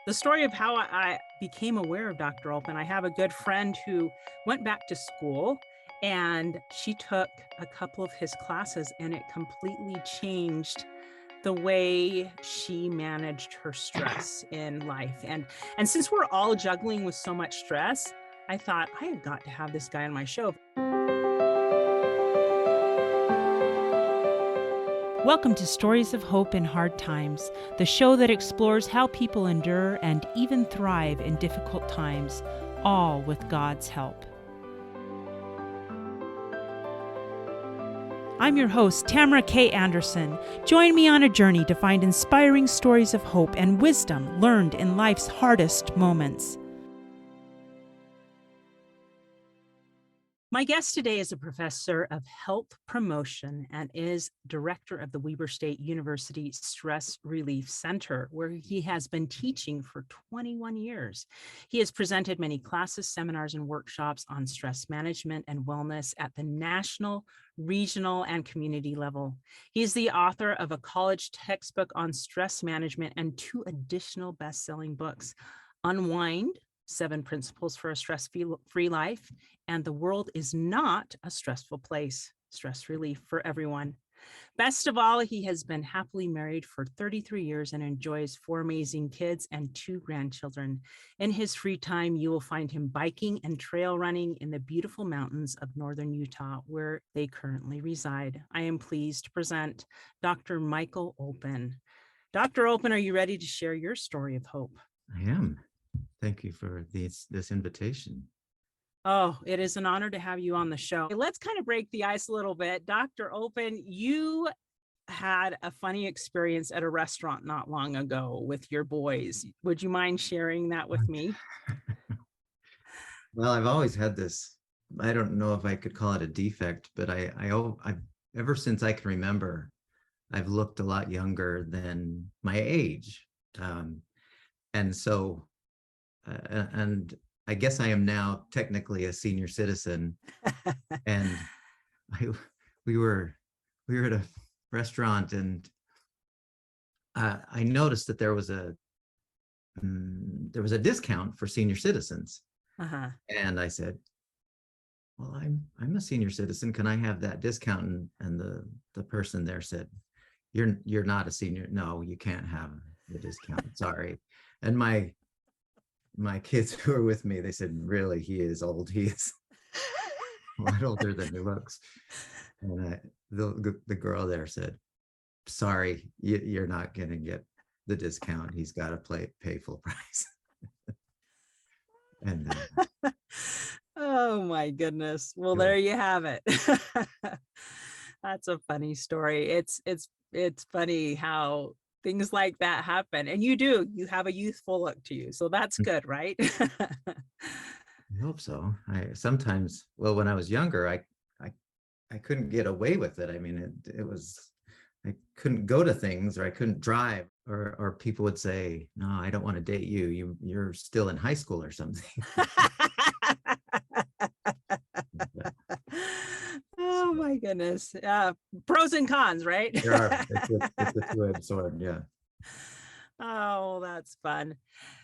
The story of how I became aware of Dr. Olpin. I have a good friend who went back to school and she took a couple of his classes and it completely changed the way she managed her stress in life. And since we're all juggling with so much stress, I thought I have got to have this guy on my show. Welcome to Stories of Hope in Hard Times, the show that explores how people endure and even thrive in difficult times, all with God's help. I'm your host, Tamara K. Anderson. Join me on a journey to find inspiring stories of hope and wisdom learned in life's hardest moments. My guest today is a professor of health promotion and is director of the Weber State University Stress Relief Center, where he has been teaching for 21 years. He has presented many classes, seminars, and workshops on stress management and wellness at the national, regional, and community level. He is the author of a college textbook on stress management and 2 additional best-selling books, Unwind, 7 Principles for a Stress-Free Life, and The World is Not a Stressful Place, Stress Relief for Everyone. Best of all, he has been happily married for 33 years and enjoys 4 amazing kids and 2 grandchildren. In his free time, you will find him biking and trail running in the beautiful mountains of northern Utah, where they currently reside. I am pleased to present Dr. Michael Olpin. Dr. Olpin, are you ready to share your story of hope? I am. Thank you for this invitation. Oh, it is an honor to have you on the show. Let's kind of break the ice a little bit. Dr. Olpin, you had a funny experience at a restaurant not long ago with your boys. Would you mind sharing that with me? Well, I've always had this, I don't know if I could call it a defect, but I ever since I can remember, I've looked a lot younger than my age. And so, and I guess I am now technically a senior citizen, and we were at a restaurant, and I noticed that there was a discount for senior citizens, and I said, "Well, I'm a senior citizen. Can I have that discount?" And the person there said, "You're not a senior. No, you can't have the discount. Sorry." And my kids who were with me, they said, "Really, he is old. He is a lot older than he looks." And the girl there said, "Sorry, you're not going to get the discount. He's got to pay full price." And oh my goodness. Well, sure. there you have it. That's a funny story. It's funny how things like that happen. And you have a youthful look to you. So that's good, right? I hope so. Sometimes, well, when I was younger, I couldn't get away with it. I mean, it was, I couldn't go to things, or I couldn't drive, or people would say, "No, I don't want to date you. You're still in high school or something." Oh my goodness. Pros and cons, right? There are. It's a two-edged sword. Yeah. Oh, that's fun.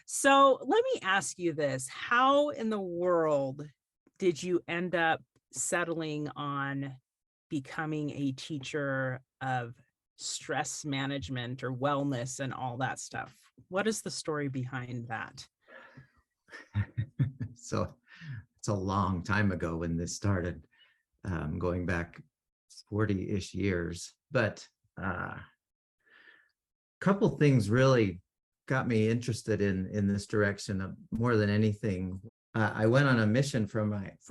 So let me ask you this. How in the world did you end up settling on becoming a teacher of stress management or wellness and all that stuff? What is the story behind that? So it's a long time ago when this started, going back 40-ish years. But a couple things really got me interested in this direction more than anything. I went on a mission for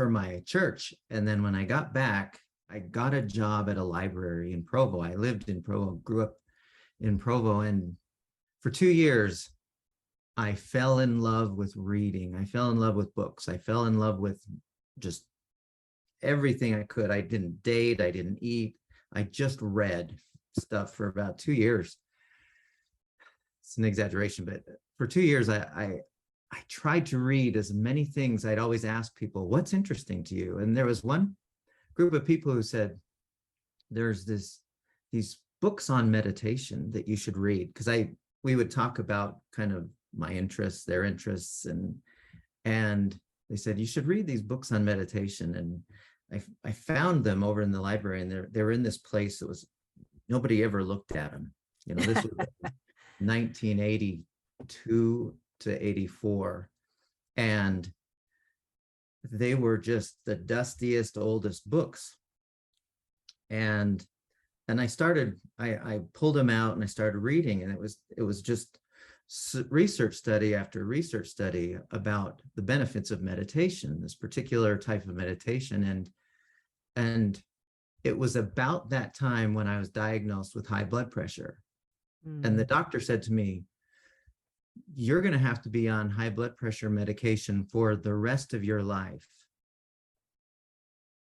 my church, and then when I got back, I got a job at a library in Provo. I lived in Provo, grew up in Provo, and for 2 years, I fell in love with reading. I fell in love with books. I fell in love with just everything I could. I didn't date. I didn't eat. I just read stuff for about 2 years. It's an exaggeration, but for 2 years, I tried to read as many things. I'd always ask people, "What's interesting to you?" And there was one group of people who said, "There's these books on meditation that you should read," because we would talk about kind of my interests, their interests, and they said, you should read these books on meditation. And I found them over in the library, and they were in this place that was, nobody ever looked at them. You know, this was 1982 to 84. And they were just the dustiest, oldest books. And I pulled them out and I started reading, and it was just research study after research study about the benefits of meditation, this particular type of meditation. And it was about that time when I was diagnosed with high blood pressure. And the doctor said to me, you're going to have to be on high blood pressure medication for the rest of your life.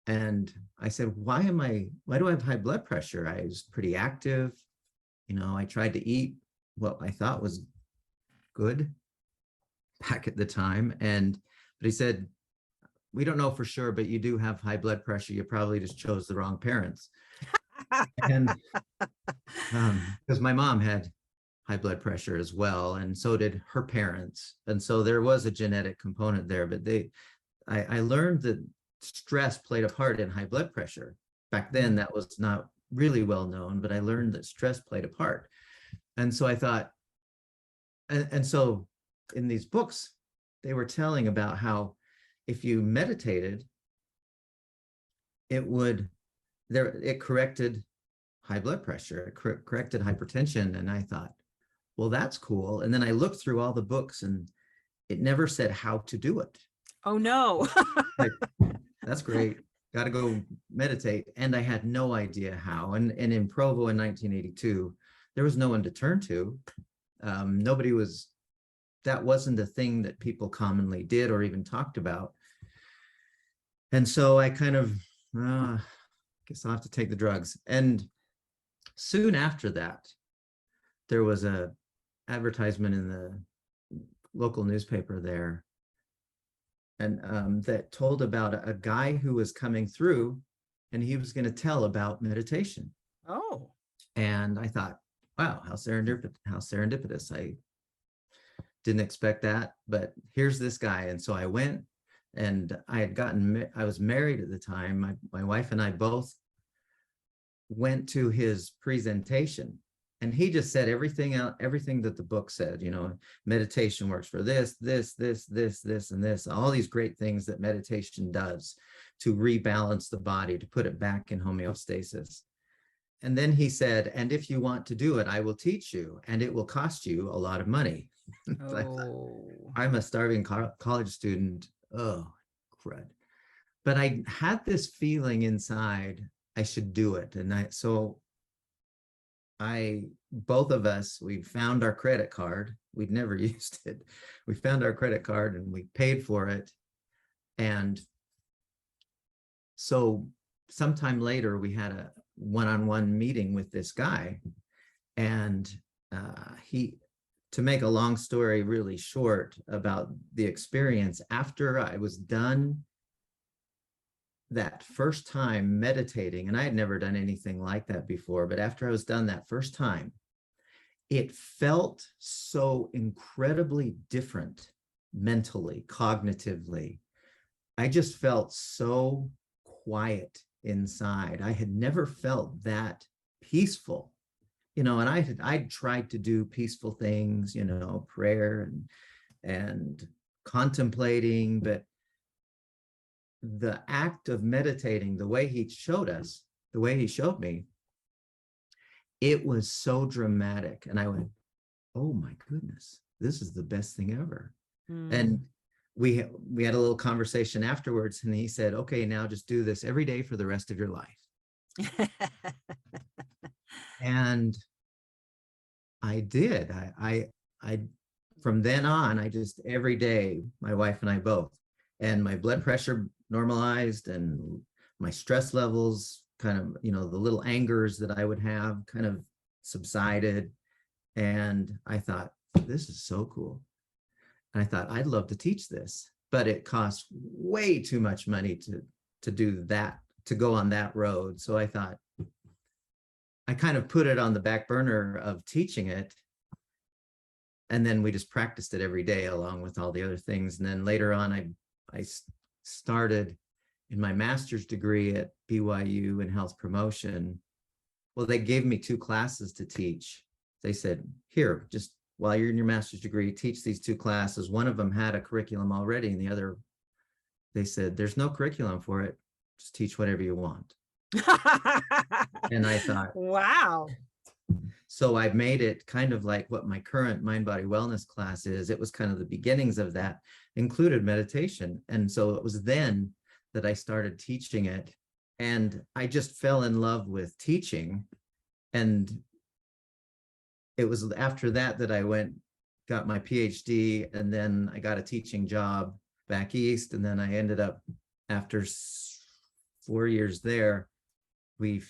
And I said, why do I have high blood pressure? I was pretty active. You know, I tried to eat what I thought was good back at the time. But he said, we don't know for sure, but you do have high blood pressure. You probably just chose the wrong parents. And because my mom had high blood pressure as well, and so did her parents. And so there was a genetic component there, but I learned that stress played a part in high blood pressure. Back then, that was not really well known, but I learned that stress played a part. And so I thought, and so in these books, they were telling about how if you meditated, it corrected high blood pressure, it corrected hypertension. And I thought, well, that's cool. And then I looked through all the books, and it never said how to do it. Oh, no. Like, that's great. Got to go meditate. And I had no idea how. And in Provo in 1982, there was no one to turn to. That wasn't a thing that people commonly did or even talked about. And so I kind of, guess I'll have to take the drugs. And soon after that, there was a advertisement in the local newspaper there, and that told about a guy who was coming through, and he was going to tell about meditation. Oh. And I thought, wow, how serendipitous. I didn't expect that, but here's this guy. And so I went, and I was married at the time. My wife and I both went to his presentation, and he just said everything that the book said, you know, meditation works for this, and this, all these great things that meditation does to rebalance the body, to put it back in homeostasis. And then he said, and if you want to do it, I will teach you, and it will cost you a lot of money. Oh. I'm a starving college student. Oh, crud. But I had this feeling inside I should do it. And both of us, we found our credit card. We'd never used it. We found our credit card and we paid for it. And so sometime later, we had a one-on-one meeting with this guy. And to make a long story really short about the experience, after I was done that first time meditating, and I had never done anything like that before, but after I was done that first time, it felt so incredibly different mentally, cognitively. I just felt so quiet inside. I had never felt that peaceful, you know, and I'd tried to do peaceful things, you know, prayer and contemplating, but the act of meditating, the way he showed me, it was so dramatic. And I went, oh my goodness, this is the best thing ever. And we had a little conversation afterwards, and he said, okay, now just do this every day for the rest of your life. And I did. I from then on, I just every day, my wife and I both, and my blood pressure normalized, and my stress levels kind of, you know, the little angers that I would have kind of subsided. And I thought, this is so cool. And I thought, I'd love to teach this, but it costs way too much money to do that, to go on that road. So I thought, I kind of put it on the back burner of teaching it. and then we just practiced it every day along with all the other things. And then later on, I started in my master's degree at BYU in health promotion. Well, they gave me 2 classes to teach. They said, here, just while you're in your master's degree, teach these 2 classes. One of them had a curriculum already, and the other, they said, there's no curriculum for it. Just teach whatever you want. And I thought, wow. so I made it kind of like what my current mind body wellness class is. It was kind of the beginnings of that, included meditation. And so it was then that I started teaching it. And I just fell in love with teaching. And it was after that that I got my PhD, and then I got a teaching job back east. And then I ended up, after 4 years there, we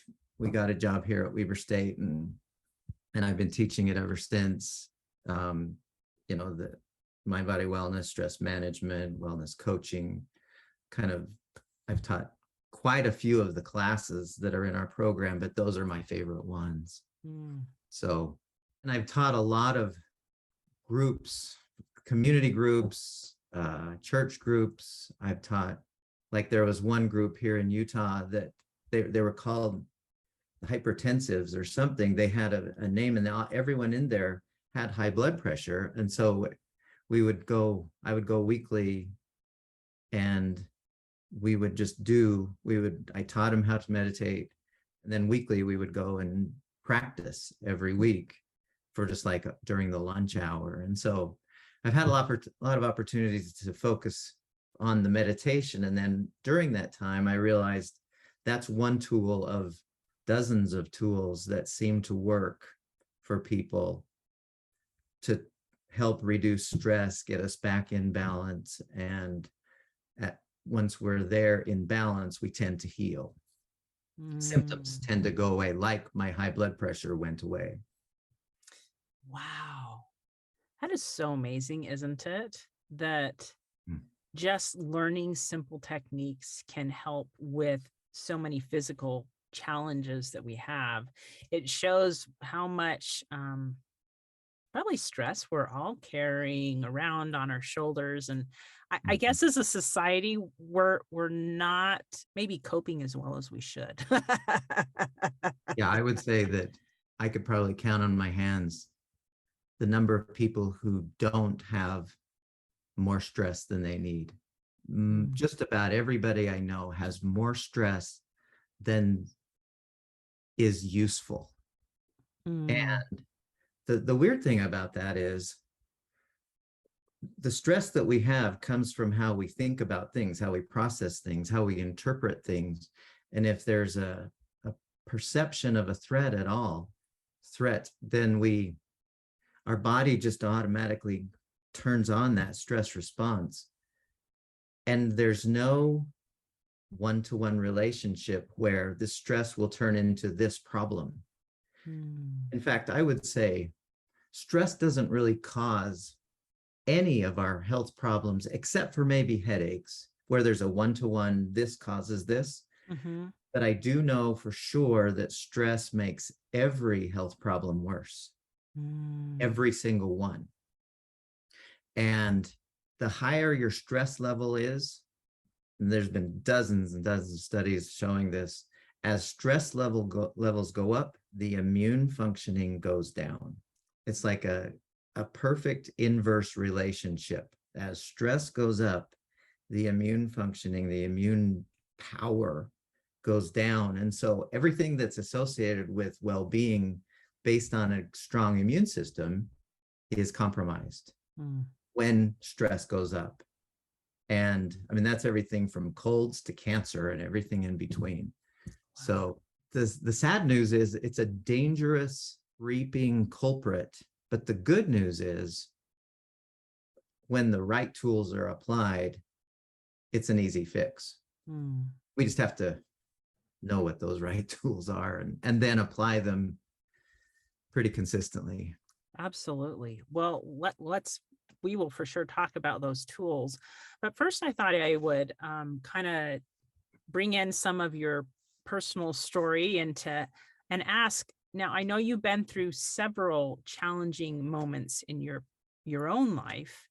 got a job here at Weber State, and I've been teaching it ever since. The mind body wellness, stress management, wellness coaching, I've taught quite a few of the classes that are in our program, but those are my favorite ones. So, and I've taught a lot of groups, community groups, church groups. I've taught, like there was one group here in Utah that they were called hypertensives or something. They had a name, and everyone in there had high blood pressure. And so I would go weekly, and I taught them how to meditate. And then weekly we would go and practice every week for just like during the lunch hour. And so I've had a lot of opportunities to focus on the meditation. And then during that time, I realized that's one tool of dozens of tools that seem to work for people to help reduce stress, get us back in balance. And once we're there in balance, we tend to heal. Symptoms tend to go away, like my high blood pressure went away. Wow. That is so amazing, isn't it? That just learning simple techniques can help with so many physical challenges that we have. It shows how much probably stress we're all carrying around on our shoulders. And I guess as a society, we're not maybe coping as well as we should. Yeah, I would say that I could probably count on my hands the number of people who don't have more stress than they need. Just about everybody I know has more stress than is useful. And the weird thing about that is the stress that we have comes from how we think about things, how we process things, how we interpret things. And if there's a perception of a threat at all, then our body just automatically turns on that stress response. And there's no one-to-one relationship where the stress will turn into this problem. In fact, I would say stress doesn't really cause any of our health problems, except for maybe headaches, where there's a one-to-one, this causes this. But I do know for sure that stress makes every health problem worse. Every single one. And the higher your stress level is, and there's been dozens and dozens of studies showing this, as stress levels go up, the immune functioning goes down. It's like a perfect inverse relationship. As stress goes up, the immune functioning, the immune power goes down. And so everything that's associated with well-being based on a strong immune system is compromised when stress goes up. And I mean, that's everything from colds to cancer and everything in between. Wow. So the sad news is it's a dangerous reaping culprit. But the good news is when the right tools are applied, it's an easy fix. We just have to know what those right tools are and then apply them pretty consistently. Absolutely. Well, we will for sure talk about those tools. But first, I thought I would kind of bring in some of your personal story and ask. Now, I know you've been through several challenging moments in your your own life.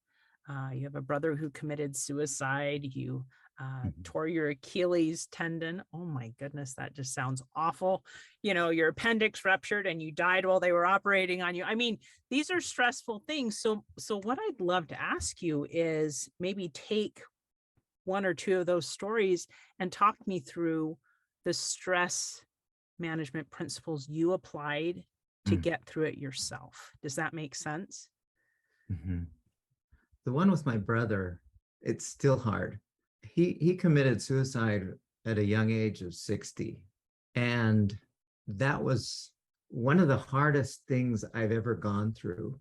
You have a brother who committed suicide. You Mhm. tore your Achilles tendon. Oh my goodness, that just sounds awful. Your appendix ruptured and you died while they were operating on you. I mean, these are stressful things. So what I'd love to ask you is maybe take one or two of those stories and talk me through the stress management principles you applied to Mm. get through it yourself. Does that make sense? Mhm. The one with my brother, it's still hard. He committed suicide at a young age of 60. And that was one of the hardest things I've ever gone through,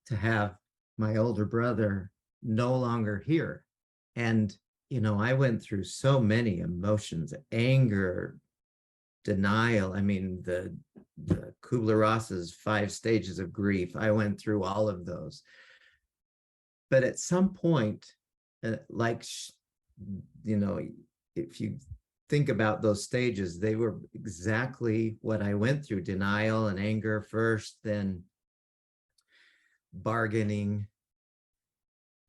to have my older brother no longer here. And, I went through so many emotions: anger, denial. I mean, the Kubler-Ross's 5 stages of grief. I went through all of those. But at some point, like, you know, if you think about those stages, they were exactly what I went through: denial and anger first, then bargaining,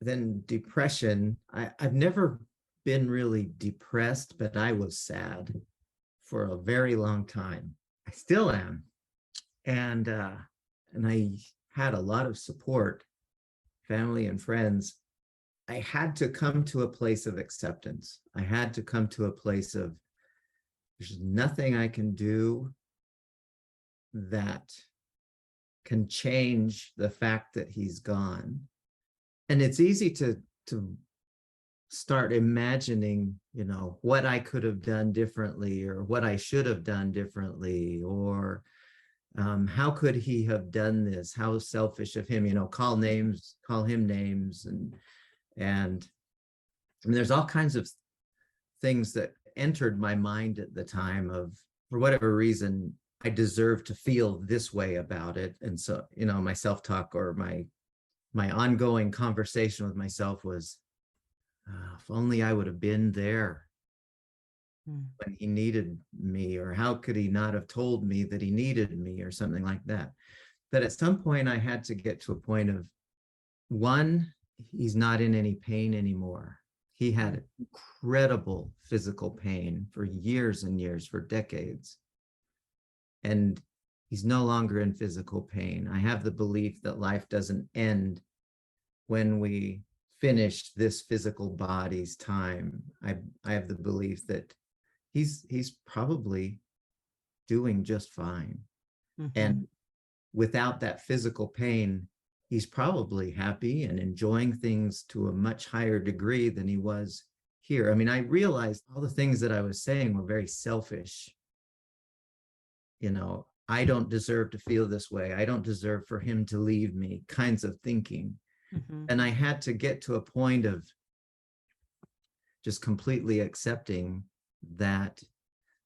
then depression. I've never been really depressed, but I was sad for a very long time. I still am. And I had a lot of support, family and friends. I had to come to a place of acceptance. I had to come to a place of, there's nothing I can do that can change the fact that he's gone. And it's easy to start imagining, what I could have done differently, or what I should have done differently, or how could he have done this? How selfish of him, call him names. And I mean, there's all kinds of things that entered my mind at the time of, for whatever reason, I deserve to feel this way about it. And so, my self-talk, or my ongoing conversation with myself was, if only I would have been there Mm. when he needed me, or how could he not have told me that he needed me, or something like that. But at some point I had to get to a point of, one, he's not in any pain anymore. He Mm. had incredible physical pain for years and years, for decades. And he's no longer in physical pain. I have the belief that life doesn't end when we finish this physical body's time. I have the belief that he's probably doing just fine. Mhm. And without that physical pain, he's probably happy and enjoying things to a much higher degree than he was here. I mean, I realized all the things that I was saying were very selfish. I don't deserve to feel this way. I don't deserve for him to leave me, kinds of thinking. Mhm. And I had to get to a point of just completely accepting that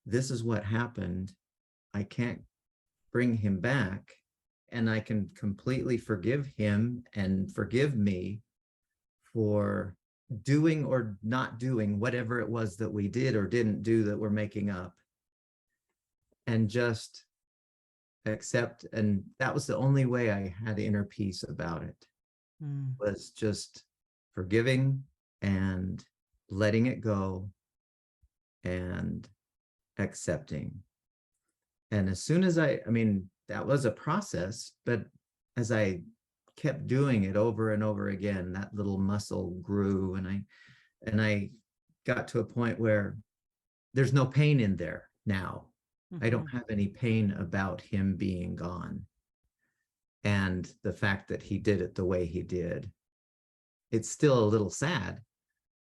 this is what happened. I can't bring him back, and I can completely forgive him and forgive me for doing or not doing whatever it was that we did or didn't do that we're making up, and just accept. And that was the only way I had inner peace about it, Mm. was just forgiving and letting it go and accepting. And as soon as I mean, that was a process, but as I kept doing it over and over again, that little muscle grew, and I got to a point where there's no pain in there now. I don't Mhm. have any pain about him being gone, and the fact that he did it the way he did. It's still a little sad,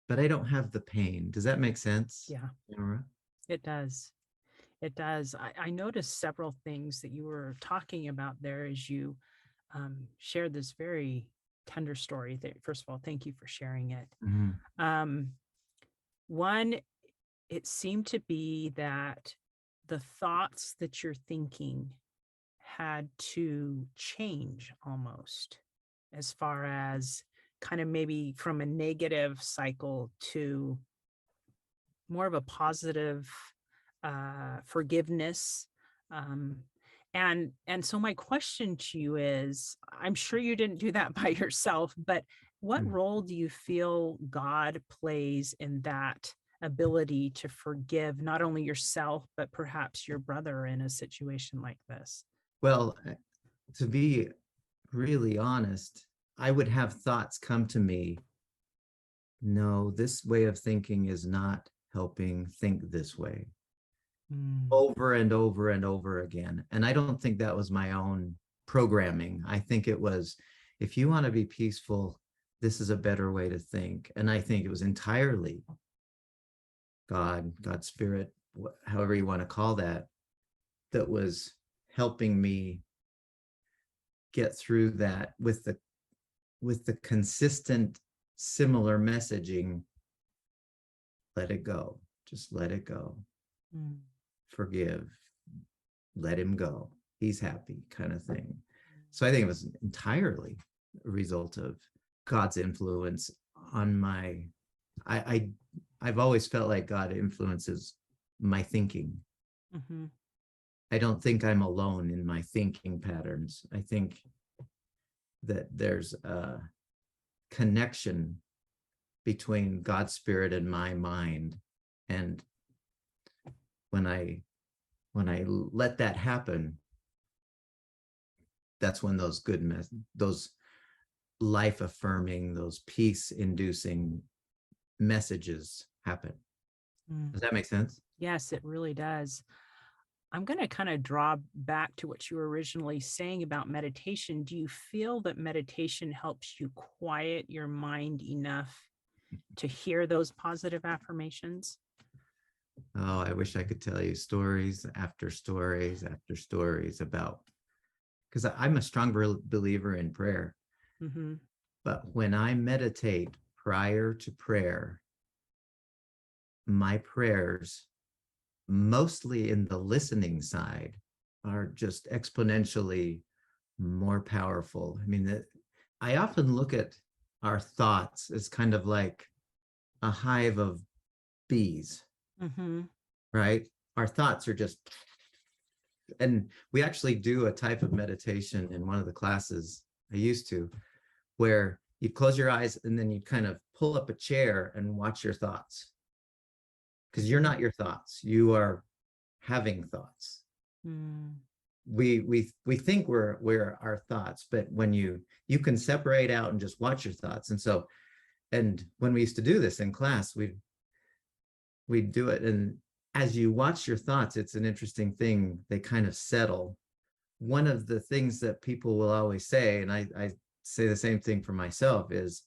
but I don't have the pain. Does that make sense, Yeah, Nora? it does. It does. I noticed several things that you were talking about there as you shared this very tender story. First of all, thank you for sharing it. Mhm. Um, One, it seemed to be that the thoughts that you're thinking had to change almost, as far as kind of maybe from a negative cycle to more of a positive forgiveness. Um, And so my question to you is, I'm sure you didn't do that by yourself, but what Mm. role do you feel God plays in that ability to forgive not only yourself, but perhaps your brother in a situation like this? Well, to be really honest, I would have thoughts come to me. No, this way of thinking is not helping. Think this way Mm, over and over and over again. And I don't think that was my own programming. I think it was, if you want to be peaceful, this is a better way to think. And I think it was entirely God, God's spirit, however you want to call that, that was helping me get through that with the consistent similar messaging. Let it go, just let it go, mm, forgive, let him go, he's happy, kind of thing. So I think it was entirely a result of God's influence on my, i, I I've always felt like God influences my thinking. mhm, I don't think I'm alone in my thinking patterns. I think that there's a connection between God's spirit and my mind. And when I when I let that happen, that's when those those life affirming, those peace inducing messages happen. mm. Does that make sense? Yes, it really does. I'm going to kind of draw back to what you were originally saying about meditation. Do you feel that meditation helps you quiet your mind enough to hear those positive affirmations? Oh, I wish I could tell you stories after stories after stories about, because I'm a strong believer in prayer. Hmm. But when I meditate prior to prayer, my prayers, mostly in the listening side, are just exponentially more powerful. I mean, I often look at our thoughts as kind of like a hive of bees, Hmm. right? Our thoughts are just, and we actually do a type of meditation in one of the classes I used to, where you close your eyes and then you kind of pull up a chair and watch your thoughts, because you're not your thoughts, you are having thoughts. Mm. We think we're our thoughts, but when you can separate out and just watch your thoughts. And so, and when we used to do this in class, we'd do it, and as you watch your thoughts, it's an interesting thing, they kind of settle. One of the things that people will always say, and I say the same thing for myself, is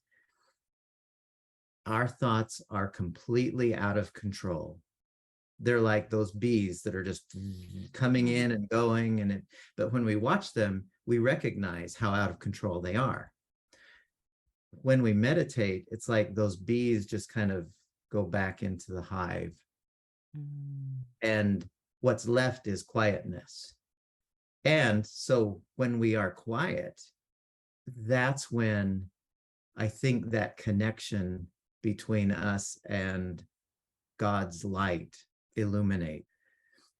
our thoughts are completely out of control. They're like those bees that are just coming Mm. in and going, and but when we watch them, we recognize how out of control they are. When we meditate, it's like those bees just kind of go back into the hive, Mm. and what's left is quietness. And so when we are quiet, that's when I think that connection between us and God's light illuminate.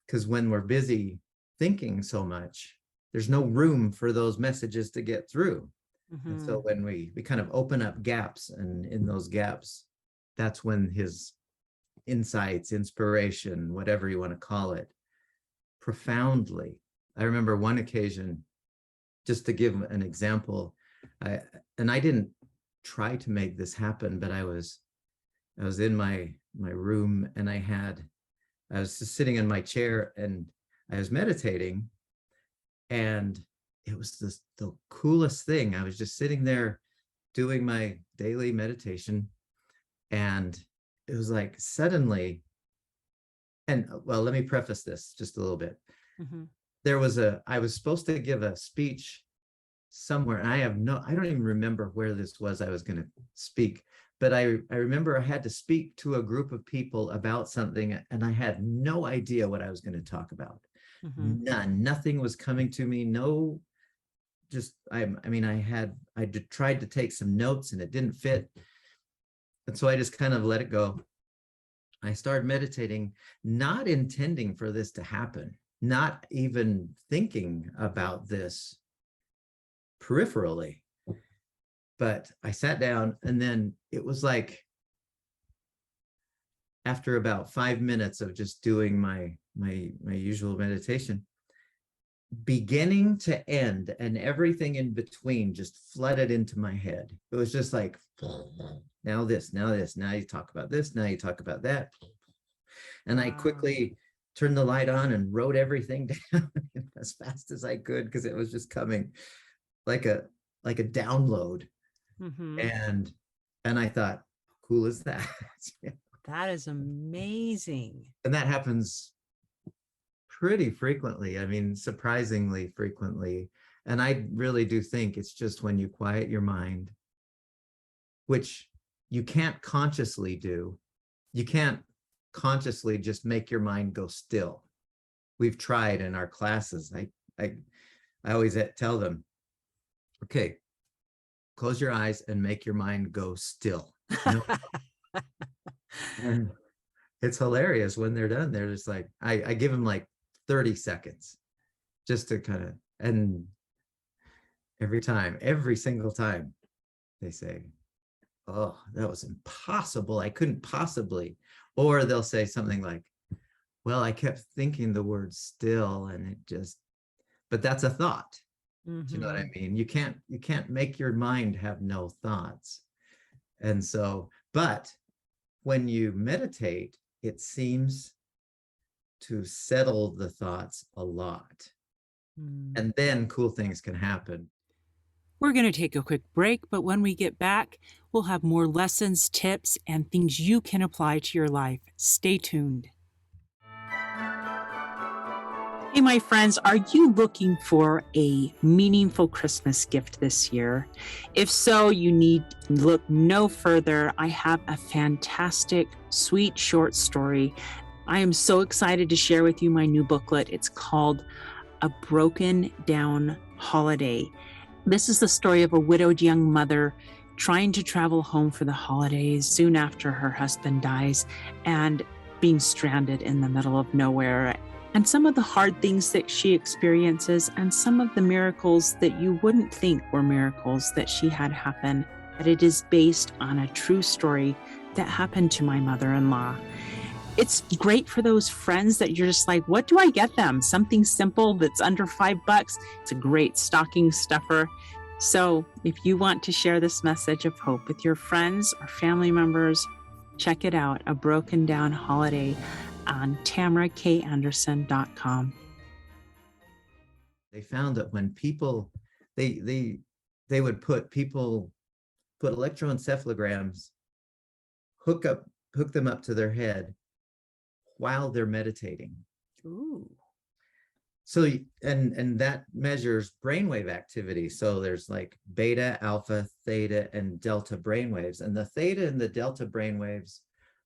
Because when we're busy thinking so much, there's no room for those messages to get through. And so Mhm. when we kind of open up gaps, and in those gaps, that's when his insights, inspiration, whatever you want to call it, profoundly. I remember one occasion, just to give an example, I and I didn't try to make this happen, but I was in my room, and I was just sitting in my chair and I was meditating, and it was the coolest thing. I was just sitting there doing my daily meditation, and it was like suddenly, and well, let me preface this just a little bit. Mhm. I was supposed to give a speech somewhere, and I don't even remember where this was I was going to speak, but I remember I had to speak to a group of people about something, and I had no idea what I was going to talk about. Mhm. Nothing was coming to me. No, just I mean, I tried to take some notes and it didn't fit, and so I just kind of let it go. I started meditating, not intending for this to happen. not even thinking about this peripherally. But I sat down, and then it was like, after about 5 minutes of just doing my usual meditation, beginning to end and everything in between just flooded into my head. It was just like, now this, now this, now you talk about this, now you talk about that. And I quickly turned the light on and wrote everything down as fast as I could, because it was just coming like a download. Mm-hmm. And I thought, cool is that? That is amazing. And that happens pretty frequently. I mean, surprisingly frequently. And I really do think it's just when you quiet your mind, which you can't consciously do. You can't consciously just make your mind go still. We've tried in our classes. I always tell them, okay, close your eyes and make your mind go still. No. And it's hilarious when they're done. They're just like, I give them like 30 seconds just to kind of, and every single time they say, oh, that was impossible. I couldn't possibly. Or they'll say something like, well, I kept thinking the word still, and it just, but that's a thought. Do you know what I mean? You can't make your mind have no thoughts. And so, but when you meditate, it seems to settle the thoughts a lot. And then cool things can happen. We're going to take a quick break, but when we get back, we'll have more lessons, tips, and things you can apply to your life. Stay tuned. Hey, my friends, are you looking for a meaningful Christmas gift this year? If so, you need look no further. I have a fantastic, sweet short story. I am so excited to share with you my new booklet. It's called A Broken Down Holiday. This is the story of a widowed young mother trying to travel home for the holidays soon after her husband dies and being stranded in the middle of nowhere. And some of the hard things that she experiences and some of the miracles that you wouldn't think were miracles that she had happen. But it is based on a true story that happened to my mother-in-law. It's great for those friends that you're just like, what do I get them? Something simple that's under $5. It's a great stocking stuffer. So if you want to share this message of hope with your friends or family members, check it out, A Broken Down Holiday on TamaraKAnderson.com. They found that when people, they would put electroencephalograms, hook them up to their head while they're meditating. Ooh. So, and that measures brainwave activity. So there's like beta, alpha, theta, and delta brainwaves. And the theta and the delta brainwaves,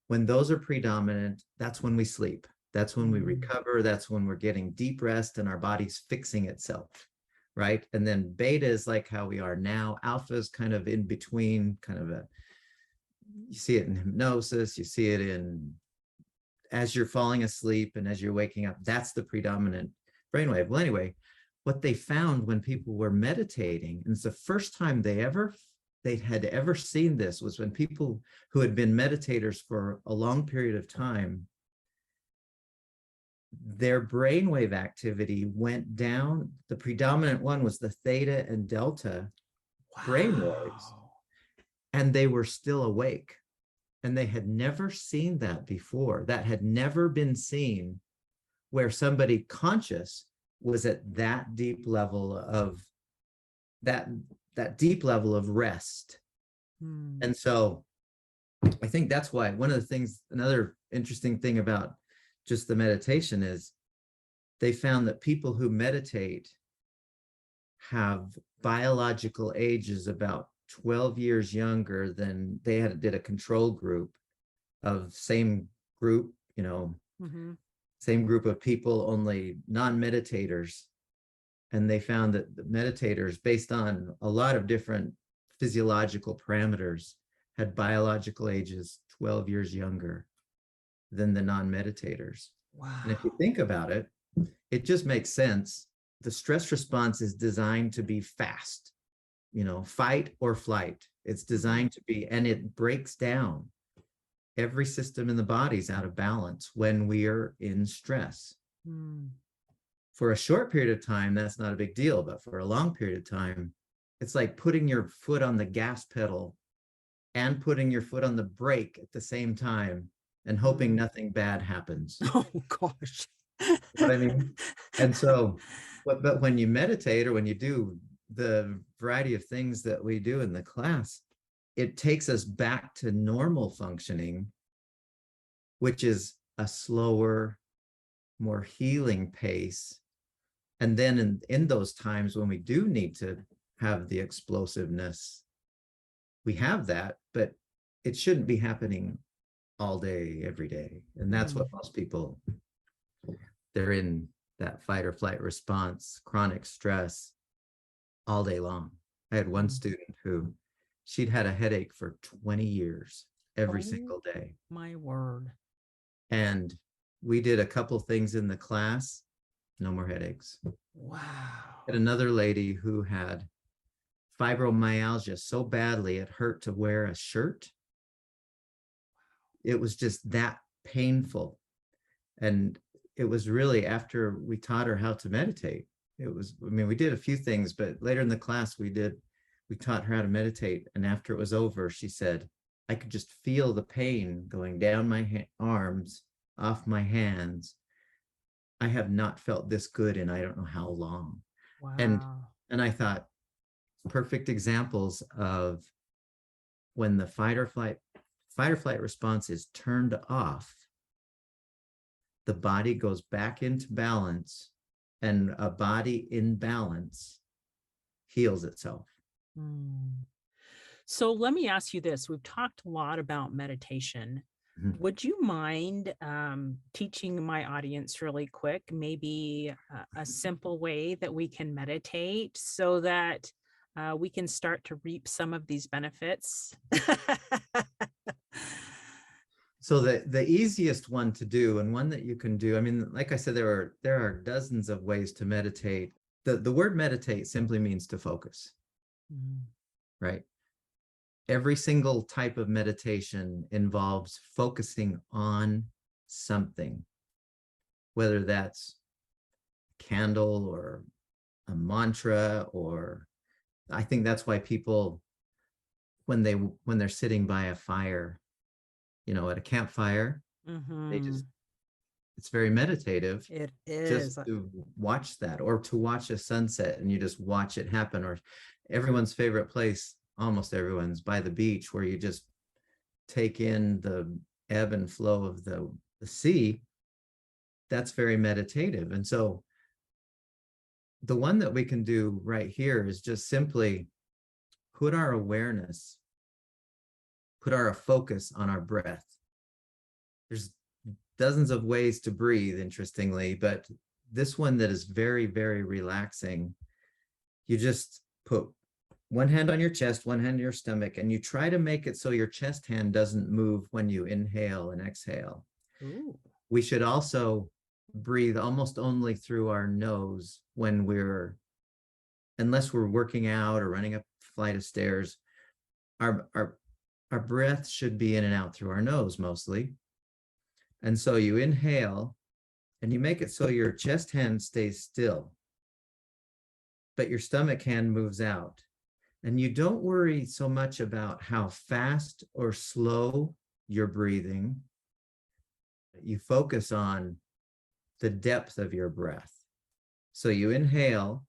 when those are predominant, that's when we sleep. That's when we recover. That's when we're getting deep rest and our body's fixing itself, right? And then beta is like how we are now. Alpha is kind of in between, you see it in hypnosis, you see it in as you're falling asleep and as you're waking up. That's the predominant brainwave. Well, anyway, what they found when people were meditating, and it's the first time they had ever seen this, was when people who had been meditators for a long period of time, their brainwave activity went down. The predominant one was the theta and delta brainwaves, and they were still awake. And they had never seen that before. That had never been seen, where somebody conscious was at that deep level of rest. And so I think that's why one of the things, another interesting thing about just the meditation is they found that people who meditate have biological ages about 12 years younger than they did a control group of same group, same group of people, only non-meditators. And they found that the meditators, based on a lot of different physiological parameters, had biological ages 12 years younger than the non-meditators. Wow. And if you think about it, it just makes sense. The stress response is designed to be fast, fight or flight. It's designed to be, and it breaks down. Every system in the body's out of balance when we are in stress. Mm. For a short period of time, that's not a big deal, but for a long period of time, it's like putting your foot on the gas pedal and putting your foot on the brake at the same time and hoping nothing bad happens. Oh gosh. What I mean? And so, but when you meditate or when you do the variety of things that we do in the class, it takes us back to normal functioning, which is a slower, more healing pace. And then in those times when we do need to have the explosiveness, we have that, but it shouldn't be happening all day, every day. And that's what most people, they're in that fight or flight response, chronic stress all day long. I had one student who she'd had a headache for 20 years, every single day. My word. And we did a couple things in the class, no more headaches. Wow. Had another lady who had fibromyalgia so badly it hurt to wear a shirt. It was just that painful. And it was really after we taught her how to meditate. We did a few things, but later in the class we taught her how to meditate. And after it was over, she said, I could just feel the pain going down my arms, off my hands. I have not felt this good in I don't know how long. Wow. And I thought, perfect examples of when the fight or flight response is turned off, the body goes back into balance, and a body in balance heals itself. So let me ask you this. We've talked a lot about meditation. Would you mind teaching my audience really quick, maybe a simple way that we can meditate so that we can start to reap some of these benefits? So the easiest one to do, and one that you can do, like I said, there are dozens of ways to meditate. The word meditate simply means to focus, right? Every single type of meditation involves focusing on something, whether that's a candle or a mantra, or I think that's why people, when they're sitting by a fire, at a campfire, it's very meditative. It is. Just to watch that, or to watch a sunset and you just watch it happen, or everyone's favorite place, almost everyone's, by the beach, where you just take in the ebb and flow of the sea. That's very meditative. And so the one that we can do right here is just simply put our awareness, put our focus on our breath. There's dozens of ways to breathe, interestingly, but this one that is very, very relaxing, you just put one hand on your chest, one hand on your stomach, and you try to make it so your chest hand doesn't move when you inhale and exhale. Ooh. We should also breathe almost only through our nose unless we're working out or running up a flight of stairs. Our breath should be in and out through our nose mostly. And so you inhale and you make it so your chest hand stays still, but your stomach hand moves out. And you don't worry so much about how fast or slow you're breathing. You focus on the depth of your breath. So you inhale,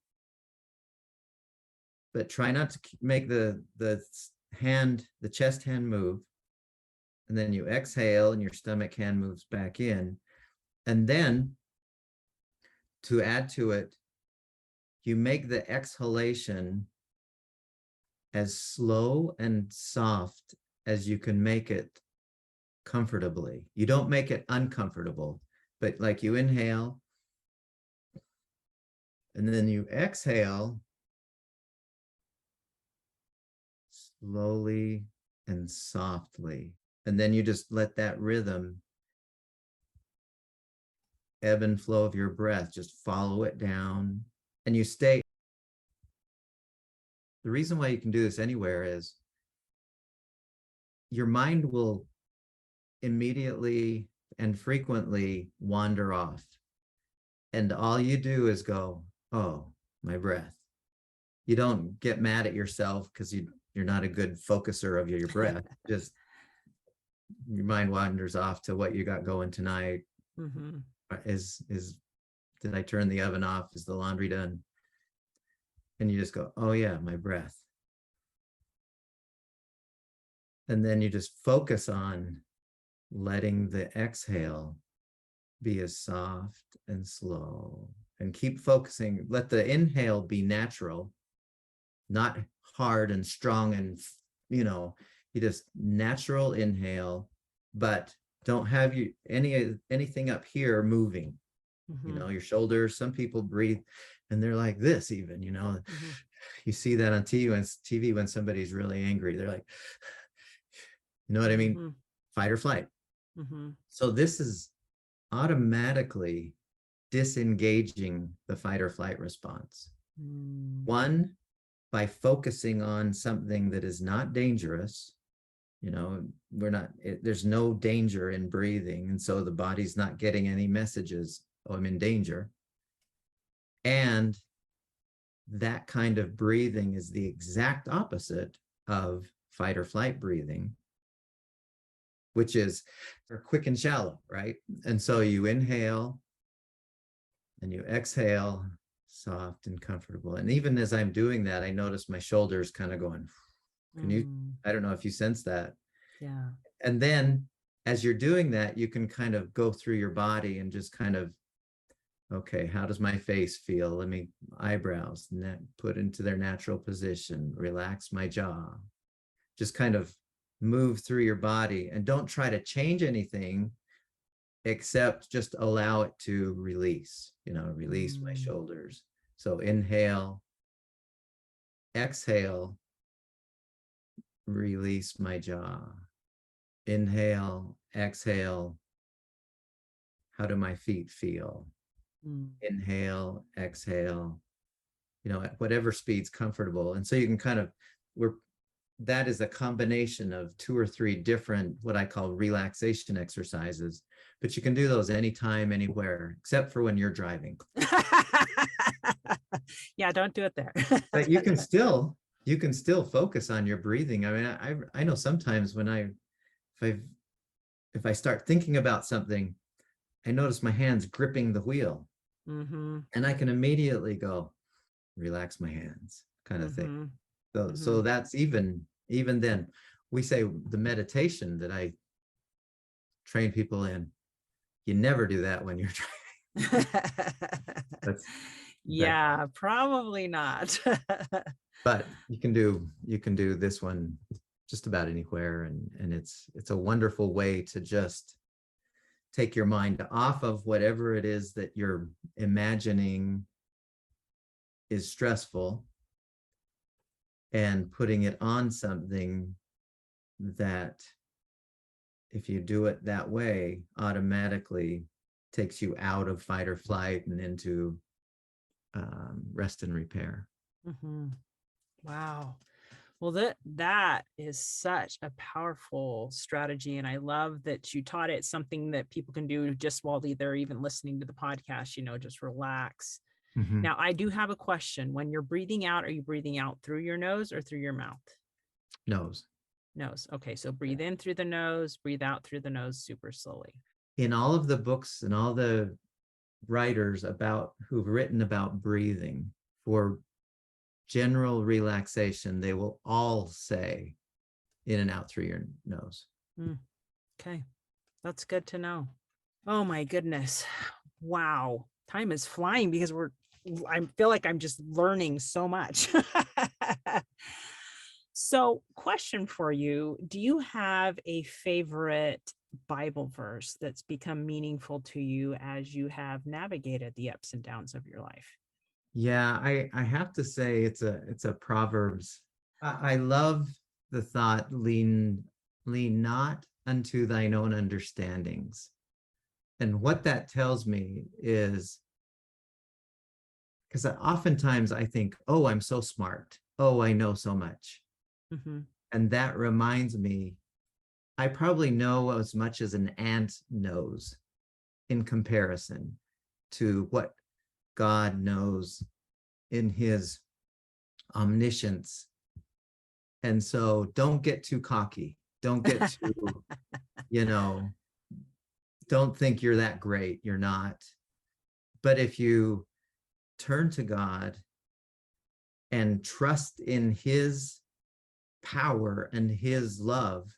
but try not to make the chest hand move. And then you exhale and your stomach hand moves back in. And then to add to it, you make the exhalation as slow and soft as you can make it comfortably. You don't make it uncomfortable, but like you inhale and then you exhale slowly and softly. And then you just let that rhythm ebb and flow of your breath, just follow it down, and you stay. The reason why you can do this anywhere is your mind will immediately and frequently wander off. And all you do is go, oh, my breath. You don't get mad at yourself because you're not a good focuser of your breath. Just your mind wanders off to what you got going tonight. Mm-hmm. Is did I turn the oven off? Is the laundry done? And you just go, oh yeah, my breath. And then you just focus on letting the exhale be as soft and slow, and keep focusing. Let the inhale be natural, not hard and strong, and you just natural inhale, but don't have anything up here moving. Mm-hmm. Your shoulders. Some people breathe and they're like this, even. Mm-hmm. You see that on TV when somebody's really angry, they're like, you know what I mean? Mm-hmm. Fight or flight. Mm-hmm. So this is automatically disengaging the fight or flight response. Mm-hmm. One, by focusing on something that is not dangerous. There's no danger in breathing. And so the body's not getting any messages, oh, I'm in danger. And that kind of breathing is the exact opposite of fight or flight breathing, which is quick and shallow, right? And so you inhale and you exhale, soft and comfortable. And even as I'm doing that, I notice my shoulders kind of going, I don't know if you sense that. Yeah. And then as you're doing that, you can kind of go through your body and just kind of, okay, how does my face feel? Let me eyebrows put into their natural position, relax my jaw, just kind of move through your body, and don't try to change anything except just allow it to release, release my shoulders. So inhale, exhale, release my jaw. Inhale, exhale. How do my feet feel? Inhale, exhale, at whatever speed's comfortable. And so you can kind of, that is a combination of 2 or 3 different, what I call relaxation exercises, but you can do those anytime, anywhere, except for when you're driving. Yeah, don't do it there. But you can still focus on your breathing. I mean, I know sometimes when if I start thinking about something, I notice my hands gripping the wheel. Mm-hmm. And I can immediately go, relax my hands, kind of thing. So that's even then. We say the meditation that I train people in, you never do that when you're driving. Yeah, probably not. But you can do this one just about anywhere, and it's a wonderful way to just take your mind off of whatever it is that you're imagining is stressful, and putting it on something that, if you do it that way, automatically takes you out of fight or flight and into rest and repair. Mm-hmm. Wow. Well, that is such a powerful strategy. And I love that you taught it, something that people can do just while they're even listening to the podcast, just relax. Mm-hmm. Now, I do have a question. When you're breathing out, are you breathing out through your nose or through your mouth? Nose. Nose. Okay. So breathe in through the nose, breathe out through the nose super slowly. In all of the books and all the writers who've written about breathing for general relaxation, they will all say in and out through your nose. Okay. That's good to know. Oh my goodness. Wow. Time is flying because I feel like I'm just learning so much. So, question for you. Do you have a favorite Bible verse that's become meaningful to you as you have navigated the ups and downs of your life? Yeah, I have to say it's a Proverbs. I love the thought, lean not unto thine own understandings. And what that tells me is, because oftentimes I think, oh, I'm so smart. Oh, I know so much. Mm-hmm. And that reminds me, I probably know as much as an ant knows in comparison to what God knows in his omniscience. And so don't get too cocky. Don't get too, you know, don't think you're that great. You're not. But if you turn to God and trust in his power and his love,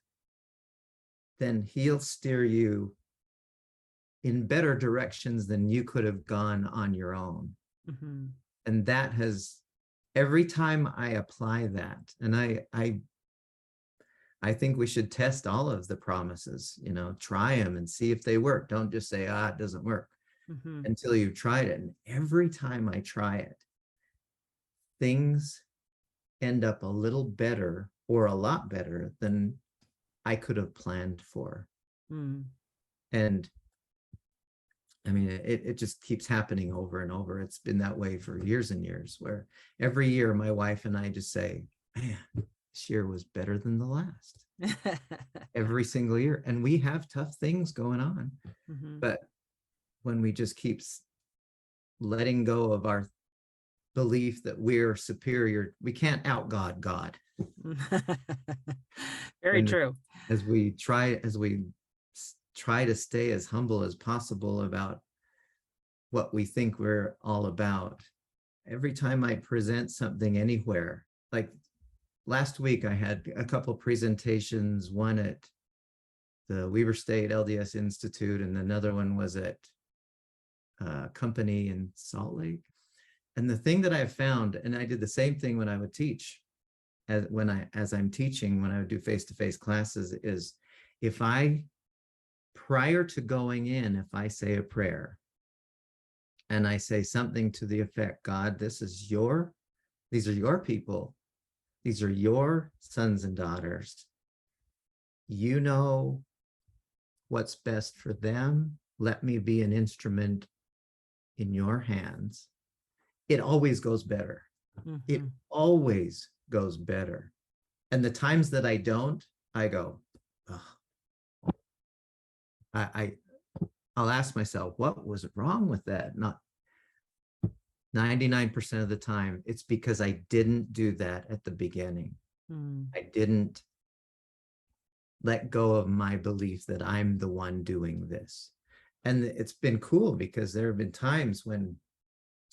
then he'll steer you in better directions than you could have gone on your own. Mm-hmm. And that has, every time I apply that, and I think we should test all of the promises, try them and see if they work. Don't just say, it doesn't work Mm-hmm. until you've tried it. And every time I try it, things end up a little better or a lot better than I could have planned for. Mm. And I mean, it just keeps happening over and over. It's been that way for years and years, where every year my wife and I just say, man, this year was better than the last. Every single year. And we have tough things going on. Mm-hmm. But when we just keep letting go of our belief that we're superior, we can't out God. Very And true. as we try to stay as humble as possible about what we think we're all about, every time I present something anywhere, like last week I had a couple presentations, one at the Weber State LDS Institute, and another one was at a company in Salt Lake. And the thing that I've found, and I did the same thing when I would teach, as I'm teaching, when I would do face-to-face classes, is if I, prior to going in, if I say a prayer and I say something to the effect, God, these are your people. These are your sons and daughters. You know what's best for them. Let me be an instrument in your hands. It always goes better. Mm-hmm. It always goes better. And the times that I don't, I go, oh. I'll ask myself, what was wrong with that? Not 99% of the time, it's because I didn't do that at the beginning. Mm. I didn't let go of my belief that I'm the one doing this. And it's been cool because there have been times when,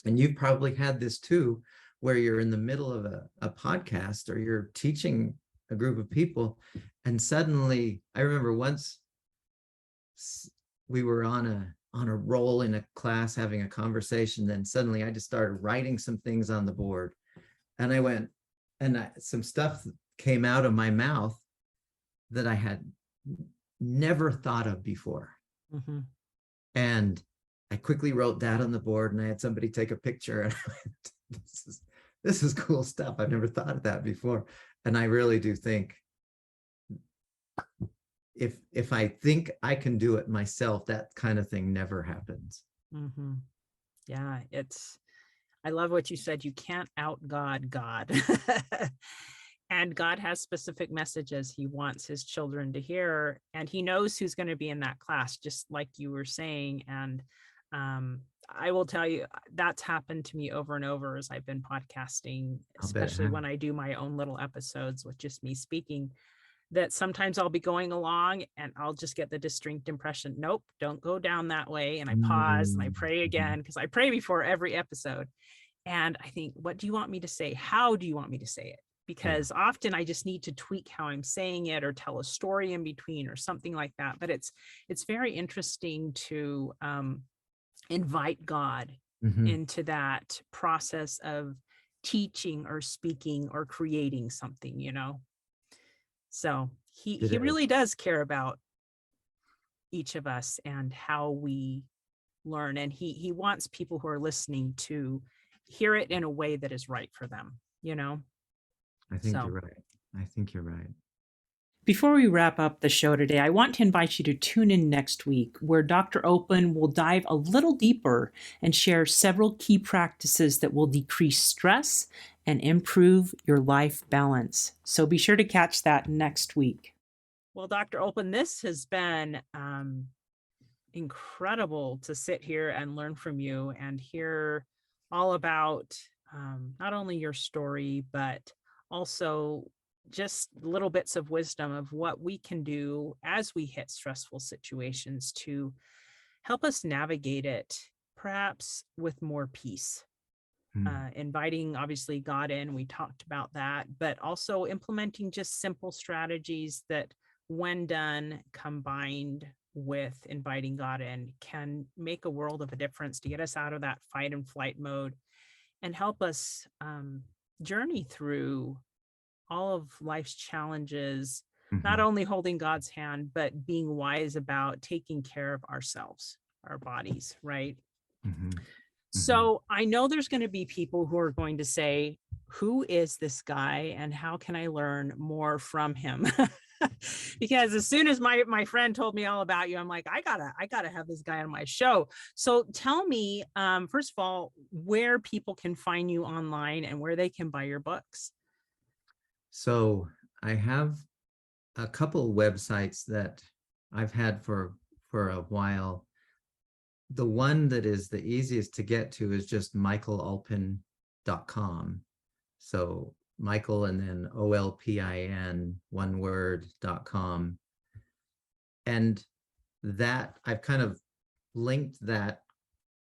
and you've probably had this too, where you're in the middle of a podcast or you're teaching a group of people, and suddenly, I remember once we were on a roll in a class having a conversation, then suddenly I just started writing some things on the board, and I went, and some stuff came out of my mouth that I had never thought of before. Mm-hmm. And I quickly wrote that on the board, and I had somebody take a picture, and I went, this is cool stuff. I've never thought of that before. And I really do think if I think I can do it myself, that kind of thing never happens. Mm-hmm. Yeah, I love what you said. You can't out God. And God has specific messages he wants his children to hear, and he knows who's going to be in that class, just like you were saying. And I will tell you, that's happened to me over and over as I've been podcasting, especially when I do my own little episodes with just me speaking, that sometimes I'll be going along and I'll just get the distinct impression, nope, don't go down that way. And I pause and I pray again, because I pray before every episode. And I think, what do you want me to say? How do you want me to say it? Because often I just need to tweak how I'm saying it or tell a story in between or something like that. But it's very interesting to invite God into that process of teaching or speaking or creating something, So he really does care about each of us and how we learn. And he wants people who are listening to hear it in a way that is right for them, I think you're right. I think you're right. Before we wrap up the show today, I want to invite you to tune in next week, where Dr. Olpin will dive a little deeper and share several key practices that will decrease stress and improve your life balance. So be sure to catch that next week. Well, Dr. Olpin, this has been incredible to sit here and learn from you and hear all about not only your story, but also just little bits of wisdom of what we can do as we hit stressful situations to help us navigate it, perhaps with more peace. Mm, Inviting obviously God in, we talked about that, but also implementing just simple strategies that, when done combined with inviting God in, can make a world of a difference to get us out of that fight and flight mode and help us journey through all of life's challenges, not mhm, only holding God's hand, but being wise about taking care of ourselves, our bodies, right? mhm, mhm. So I know there's going to be people who are going to say, who is this guy and how can I learn more from him? Because as soon as my friend told me all about you, I'm like, I gotta have this guy on my show. So tell me, first of all, where people can find you online and where they can buy your books. So I have a couple websites that I've had for a while. The one that is the easiest to get to is just michaelolpin.com. So Michael and then Olpin, one word.com. And that I've kind of linked that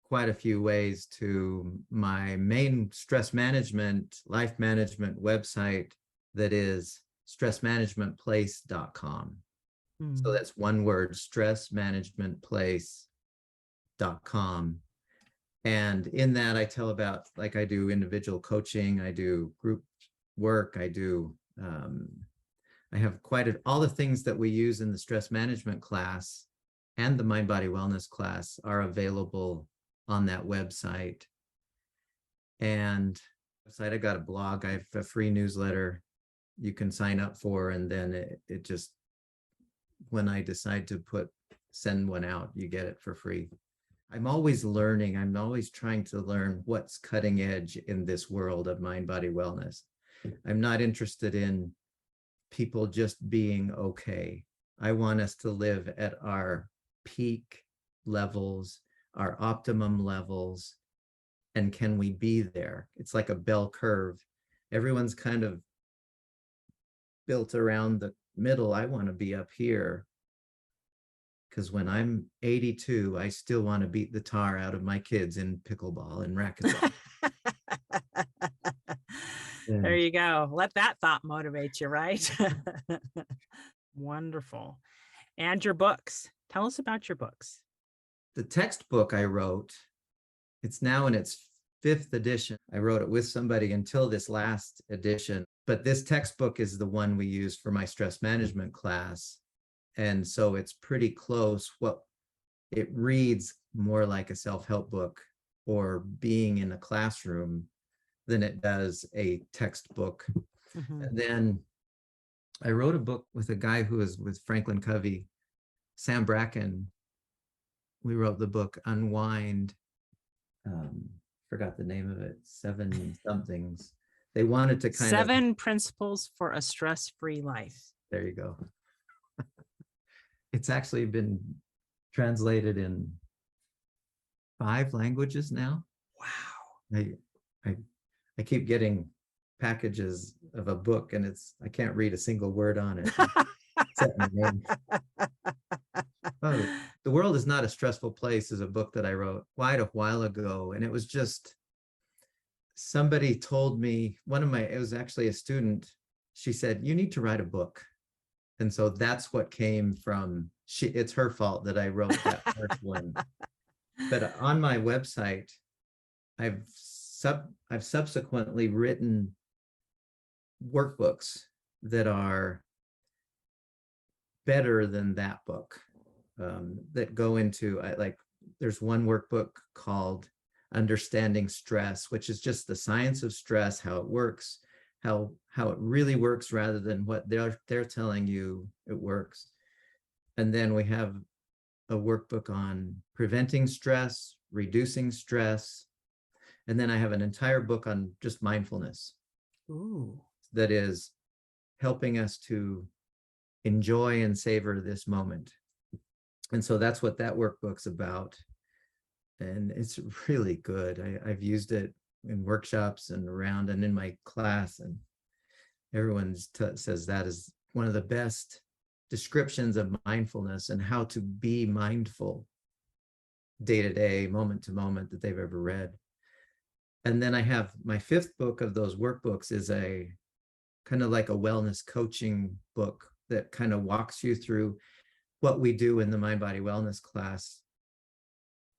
quite a few ways to my main stress management, life management website that is stressmanagementplace.com. So Hmm. that's one word, stressmanagementplace.com. And in that, I tell about, like, I do individual coaching, I do group work, I have all the things that we use in the stress management class and the mind body wellness class are available on that website. And I got a blog, I have a free newsletter you can sign up for, and then it just, when I decide to send one out, you get it for free. I'm always learning. I'm always trying to learn what's cutting edge in this world of mind body wellness. I'm not interested in people just being okay. I want us to live at our peak levels, our optimum levels, and can we be there? It's like a bell curve. Everyone's kind of built around the middle. I want to be up here because when I'm 82, I still want to beat the tar out of my kids in pickleball and racquetball. There And you go. Let that thought motivate you, right? Wonderful. And your books. Tell us about your books. the textbook I wrote, it's now in its fifth edition. I wrote it with somebody until this last edition, but this textbook is the one we use for my stress management class. And so it's pretty close. It reads more like a self-help book or being in a classroom than it does a textbook. Mhm. And then I wrote a book with a guy who was with Franklin Covey, Sam Bracken. We wrote the book Unwind. Forgot the name of it, seven somethings. They wanted to kind of, 7 principles for a stress-free life. there you go. It's actually been translated in 5 languages now. Wow. I, I keep getting packages of a book and I can't read a single word on it except my name. Oh, The World is Not a Stressful Place is a book that I wrote quite a while ago. And it was just, somebody told me, it was actually a student. She said, you need to write a book. And so that's what came from, it's her fault that I wrote that first one. But on my website, I've subsequently written workbooks that are better than that book, that go into, like, there's one workbook called Understanding Stress, which is just the science of stress, how it works, how it really works rather than what they're telling you it works. And then we have a workbook on preventing stress, reducing stress, and then I have an entire book on just mindfulness. Ooh. That is helping us to enjoy and savor this moment. And so that's what that workbook's about. And it's really good. I've used it in workshops and around and in my class, and everyone says that is one of the best descriptions of mindfulness and how to be mindful day to day, moment to moment that they've ever read. And then I have my fifth book of those workbooks is a kind of like a wellness coaching book that kind of walks you through what we do in the Mind Body Wellness class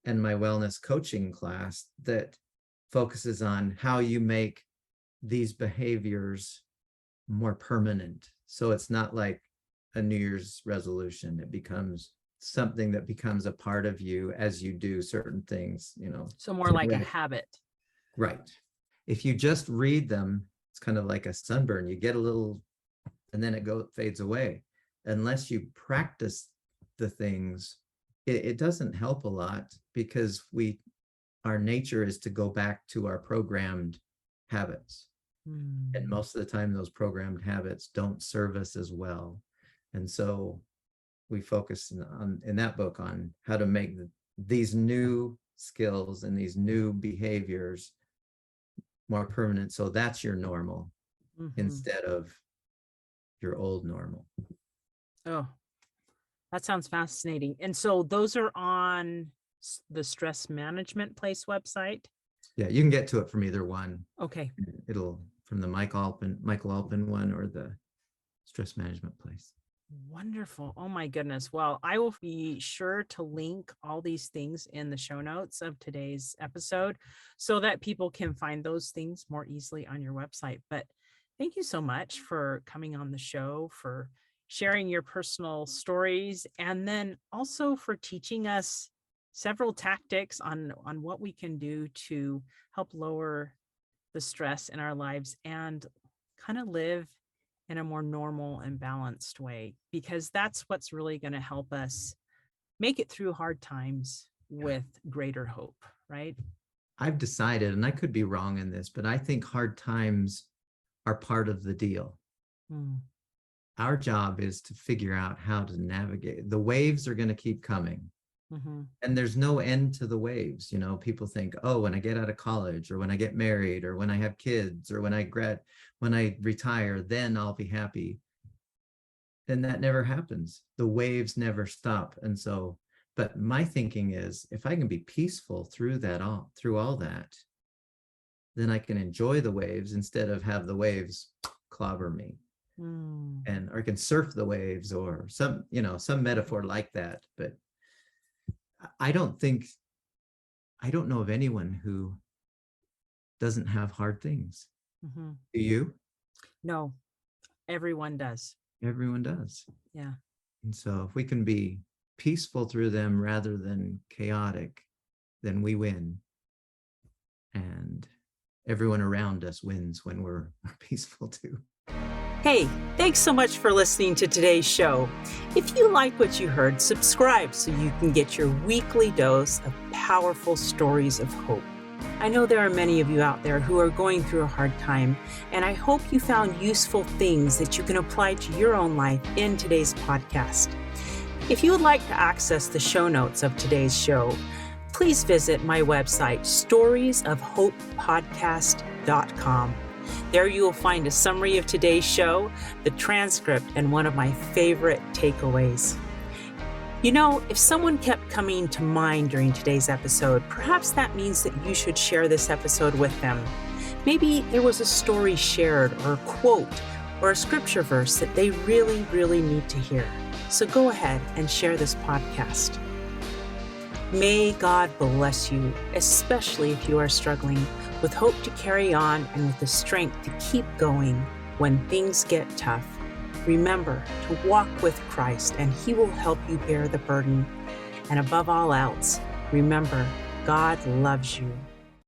and my wellness coaching class that focuses on how you make these behaviors more permanent. So it's not like a New Year's resolution. It becomes something that becomes a part of you as you do certain things, So more like a Right. habit. Right. If you just read them, it's kind of like a sunburn. You get a little, and then it fades away. Unless you practice the things, it doesn't help a lot because our nature is to go back to our programmed habits. And most of the time, those programmed habits don't serve us as well. And so we focus in that book on how to make these new skills and these new behaviors more permanent. So that's your normal instead of your old normal. Oh, that sounds fascinating. And so those are on the stress management place website. Yeah, you can get to it from either one. Okay. It'll from the Michael Olpin one or the stress management place. Wonderful. Oh my goodness. Well, I will be sure to link all these things in the show notes of today's episode so that people can find those things more easily on your website. But thank you so much for coming on the show, for sharing your personal stories, and then also for teaching us several tactics on what we can do to help lower the stress in our lives and kind of live in a more normal and balanced way, because that's what's really going to help us make it through hard times with greater hope, right? I've decided, and I could be wrong in this, but I think hard times are part of the deal. Our job is to figure out how to navigate. The waves are going to keep coming. And there's no end to the waves. People think, oh, when I get out of college or when I get married or when I have kids or when I retire, then I'll be happy. And that never happens. The waves never stop. And so, but my thinking is if I can be peaceful through all that, then I can enjoy the waves instead of have the waves clobber me. Or I can surf the waves or some metaphor like that. But I don't know of anyone who doesn't have hard things. Do you? No, everyone does. Everyone does. Yeah. And so if we can be peaceful through them rather than chaotic, then we win. And everyone around us wins when we're peaceful too. Hey, thanks so much for listening to today's show. If you like what you heard, subscribe so you can get your weekly dose of powerful stories of hope. I know there are many of you out there who are going through a hard time, and I hope you found useful things that you can apply to your own life in today's podcast. If you would like to access the show notes of today's show, please visit my website, storiesofhopepodcast.com. There you will find a summary of today's show, the transcript, and one of my favorite takeaways. If someone kept coming to mind during today's episode, perhaps that means that you should share this episode with them. Maybe there was a story shared or a quote or a scripture verse that they really, really need to hear. So go ahead and share this podcast. May God bless you, especially if you are struggling, with hope to carry on and with the strength to keep going when things get tough. Remember to walk with Christ, and He will help you bear the burden. And above all else, remember, God loves you.